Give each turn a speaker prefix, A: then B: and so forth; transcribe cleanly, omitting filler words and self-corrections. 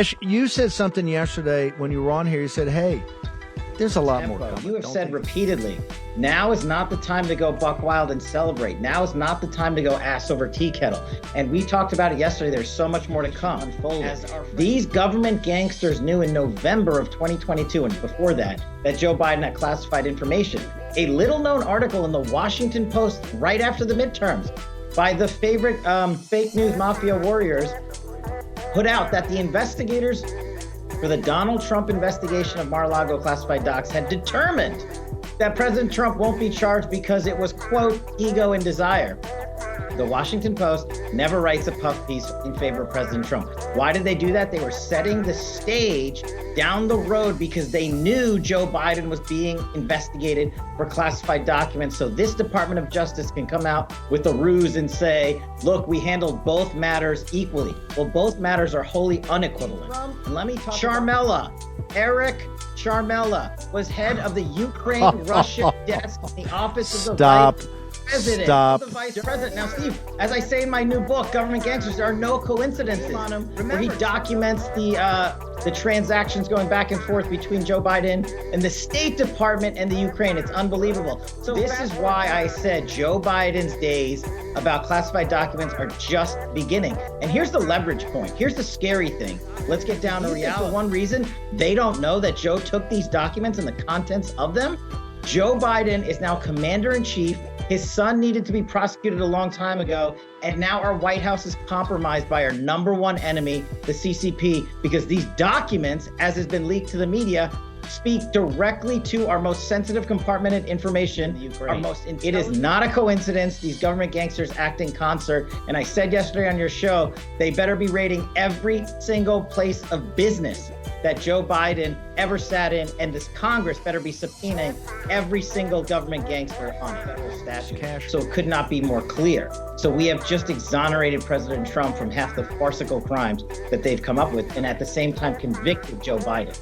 A: Cash, you said something yesterday when you were on here. You said, hey, there's a lot more coming.
B: You have said repeatedly, now is not the time to go buck wild and celebrate. Now is not the time to go ass over tea kettle. And we talked about it yesterday. There's so much more to come. These government gangsters knew in November of 2022 and before that Joe Biden had classified information. A little known article in the Washington Post right after the midterms by the favorite fake news mafia warriors put out that the investigators for the Donald Trump investigation of Mar-a-Lago classified docs had determined that President Trump won't be charged because it was, quote, ego and desire. The Washington Post never writes a puff piece in favor of President Trump. Why did they do that? They were setting the stage down the road because they knew Joe Biden was being investigated for classified documents. So this Department of Justice can come out with a ruse and say, look, we handled both matters equally. Well, both matters are wholly unequivalent. And let me talk Eric Charmella was head of the Ukraine-Russia desk in the office of the Vice President. The Vice President. Now, Steve, as I say in my new book, Government Gangsters, there are no coincidences on him. Where he documents the transactions going back and forth between Joe Biden and the State Department and the Ukraine. It's unbelievable. So this is why I said Joe Biden's days about classified documents are just beginning. And here's the leverage point. Here's the scary thing. Let's get down to reality. For one reason, they don't know that Joe took these documents and the contents of them. Joe Biden is now commander-in-chief. His son needed to be prosecuted a long time ago. And now our White House is compromised by our number one enemy, the CCP, because these documents, as has been leaked to the media, speak directly to our most sensitive compartmented information. It is not a coincidence. These government gangsters act in concert. And I said yesterday on your show, they better be raiding every single place of business that Joe Biden ever sat in, and this Congress better be subpoenaing every single government gangster on federal statute. So it could not be more clear. So we have just exonerated President Trump from half the farcical crimes that they've come up with, and at the same time convicted Joe Biden.